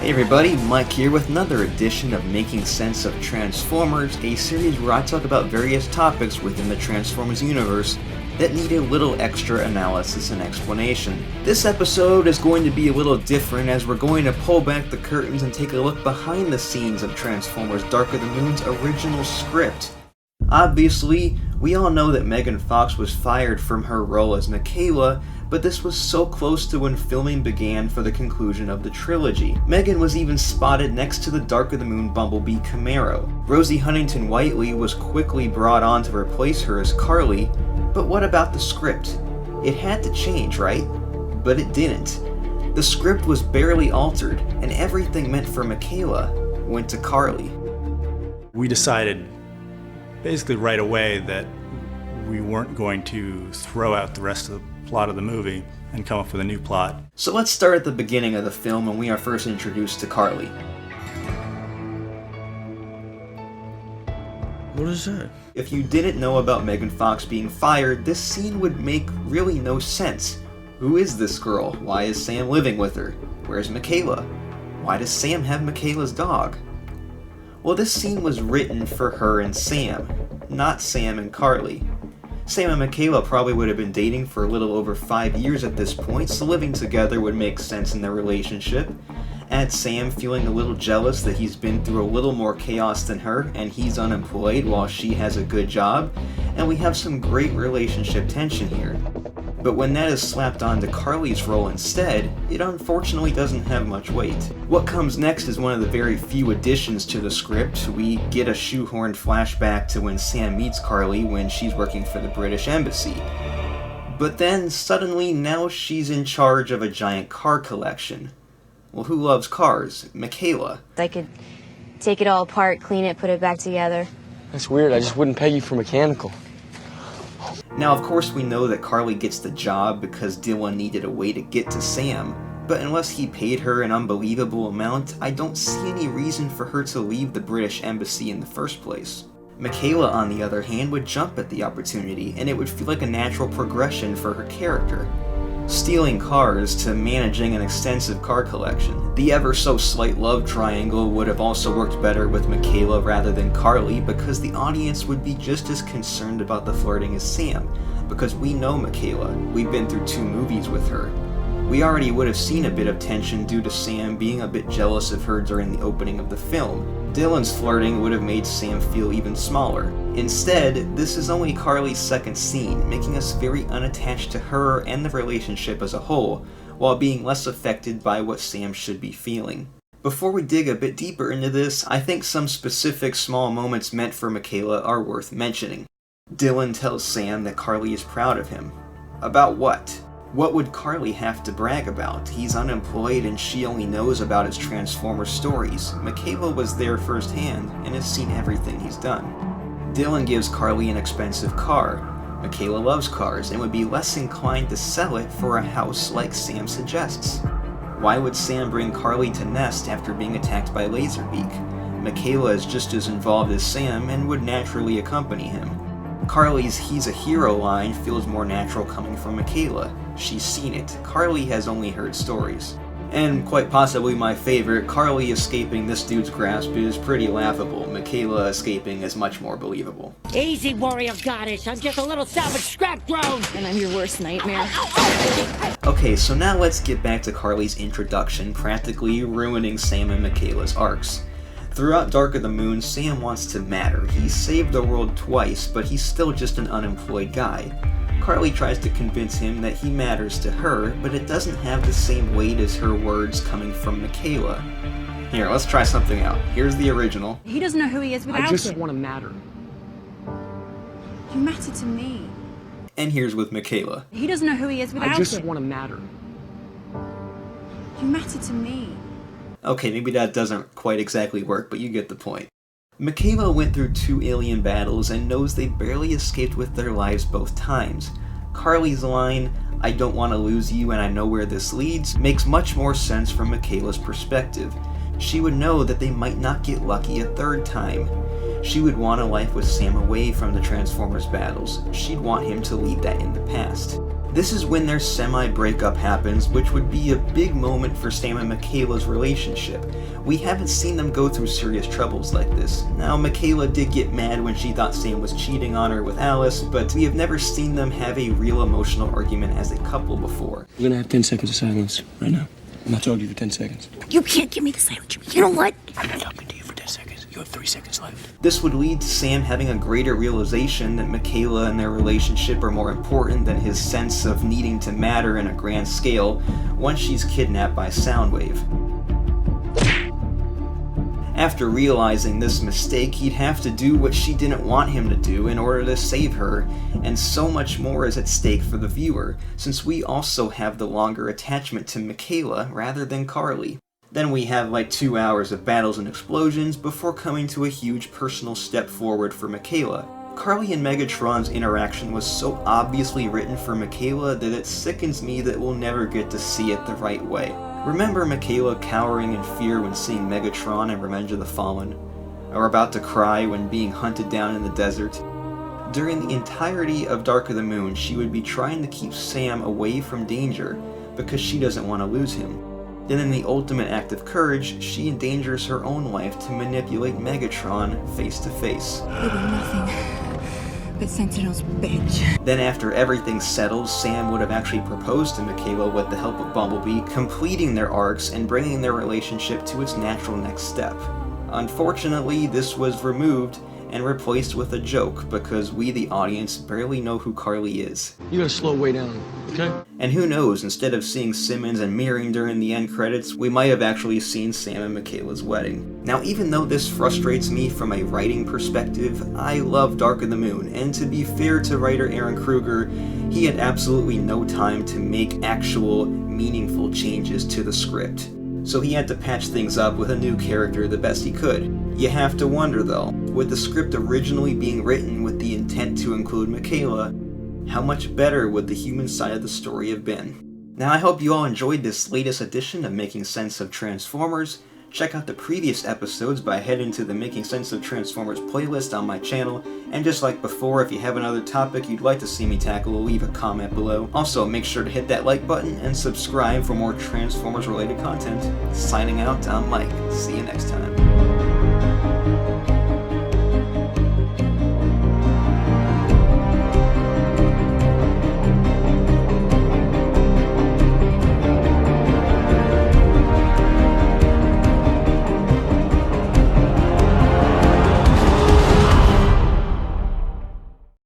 Hey everybody, Mike here with another edition of Making Sense of Transformers, a series where I talk about various topics within the Transformers universe that need a little extra analysis and explanation. This episode is going to be a little different as we're going to pull back the curtains and take a look behind the scenes of Transformers Dark of the Moon's original script. Obviously, we all know that Megan Fox was fired from her role as Mikaela, but this was so close to when filming began for the conclusion of the trilogy. Megan was even spotted next to the Dark of the Moon Bumblebee Camaro. Rosie Huntington Whitley was quickly brought on to replace her as Carly, but what about the script? It had to change, right? But it didn't. The script was barely altered, and everything meant for Mikaela went to Carly. We decided basically right away that we weren't going to throw out the rest of the plot of the movie and come up with a new plot. So let's start at the beginning of the film when we are first introduced to Carly. What is that? If you didn't know about Megan Fox being fired, this scene would make really no sense. Who is this girl? Why is Sam living with her? Where's Mikaela? Why does Sam have Mikaela's dog? Well, this scene was written for her and Sam, not Sam and Carly. Sam and Mikaela probably would have been dating for a little over 5 years at this point, so living together would make sense in their relationship. Add Sam feeling a little jealous that he's been through a little more chaos than her, and he's unemployed while she has a good job, and we have some great relationship tension here. But when that is slapped onto Carly's role instead, it unfortunately doesn't have much weight. What comes next is one of the very few additions to the script. We get a shoehorned flashback to when Sam meets Carly when she's working for the British Embassy. But then, suddenly, now she's in charge of a giant car collection. Well, who loves cars? Mikaela. I could take it all apart, clean it, put it back together. That's weird. I just wouldn't pay you for mechanical. Now, of course, we know that Carly gets the job because Dylan needed a way to get to Sam, but unless he paid her an unbelievable amount, I don't see any reason for her to leave the British Embassy in the first place. Mikaela, on the other hand, would jump at the opportunity, and it would feel like a natural progression for her character. Stealing cars to managing an extensive car collection. The ever-so-slight love triangle would have also worked better with Mikaela rather than Carly because the audience would be just as concerned about the flirting as Sam, because we know Mikaela, we've been through 2 movies with her. We already would have seen a bit of tension due to Sam being a bit jealous of her during the opening of the film. Dylan's flirting would have made Sam feel even smaller. Instead, this is only Carly's second scene, making us very unattached to her and the relationship as a whole, while being less affected by what Sam should be feeling. Before we dig a bit deeper into this, I think some specific small moments meant for Mikaela are worth mentioning. Dylan tells Sam that Carly is proud of him. About what? What would Carly have to brag about? He's unemployed and she only knows about his Transformers stories. Mikaela was there firsthand and has seen everything he's done. Dylan gives Carly an expensive car. Mikaela loves cars and would be less inclined to sell it for a house like Sam suggests. Why would Sam bring Carly to Nest after being attacked by Laserbeak? Mikaela is just as involved as Sam and would naturally accompany him. Carly's "he's a hero" line feels more natural coming from Mikaela. She's seen it. Carly has only heard stories. And quite possibly my favorite, Carly escaping this dude's grasp is pretty laughable. Mikaela escaping is much more believable. Easy, warrior goddess. I'm just a little savage scrap drone. And I'm your worst nightmare. Okay, so now let's get back to Carly's introduction, practically ruining Sam and Mikaela's arcs. Throughout Dark of the Moon, Sam wants to matter. He saved the world twice, but he's still just an unemployed guy. Carly tries to convince him that he matters to her, but it doesn't have the same weight as her words coming from Mikaela. Here, let's try something out. Here's the original. He doesn't know who he is without it. I just want to matter. You matter to me. And here's with Mikaela. He doesn't know who he is without it. I just want to matter. You matter to me. Okay, maybe that doesn't quite exactly work, but you get the point. Mikaela went through 2 alien battles and knows they barely escaped with their lives both times. Carly's line, "I don't want to lose you and I know where this leads," makes much more sense from Mikaela's perspective. She would know that they might not get lucky a 3rd time. She would want a life with Sam away from the Transformers battles. She'd want him to leave that in the past. This is when their semi-breakup happens, which would be a big moment for Sam and Mikaela's relationship. We haven't seen them go through serious troubles like this. Now, Mikaela did get mad when she thought Sam was cheating on her with Alice, but we have never seen them have a real emotional argument as a couple before. We're gonna have 10 seconds of silence right now. I'm not talking to you for 10 seconds. You can't give me the silence. You know what? I'm not talking to you for 10 seconds. You have 3 seconds left. This would lead to Sam having a greater realization that Mikaela and their relationship are more important than his sense of needing to matter in a grand scale once she's kidnapped by Soundwave. After realizing this mistake, he'd have to do what she didn't want him to do in order to save her, and so much more is at stake for the viewer, since we also have the longer attachment to Mikaela rather than Carly. Then we have like 2 hours of battles and explosions before coming to a huge personal step forward for Mikaela. Carly and Megatron's interaction was so obviously written for Mikaela that it sickens me that we'll never get to see it the right way. Remember Mikaela cowering in fear when seeing Megatron in Revenge of the Fallen? Or about to cry when being hunted down in the desert? During the entirety of Dark of the Moon, she would be trying to keep Sam away from danger because she doesn't want to lose him. Then in the ultimate act of courage, she endangers her own life to manipulate Megatron face to face. You were nothing but Sentinel's bitch. Then after everything settles, Sam would have actually proposed to Mikaela with the help of Bumblebee, completing their arcs and bringing their relationship to its natural next step. Unfortunately, this was removed and replaced with a joke because we, the audience, barely know who Carly is. You gotta slow way down, okay? And who knows, instead of seeing Simmons and Meering during the end credits, we might have actually seen Sam and Mikaela's wedding. Now, even though this frustrates me from a writing perspective, I love Dark of the Moon, and to be fair to writer Aaron Kruger, he had absolutely no time to make actual, meaningful changes to the script. So he had to patch things up with a new character the best he could. You have to wonder though, with the script originally being written with the intent to include Mikaela, how much better would the human side of the story have been? Now I hope you all enjoyed this latest edition of Making Sense of Transformers. Check out the previous episodes by heading to the Making Sense of Transformers playlist on my channel, and just like before, if you have another topic you'd like to see me tackle, leave a comment below. Also, make sure to hit that like button and subscribe for more Transformers related content. Signing out, I'm Mike. See you next time.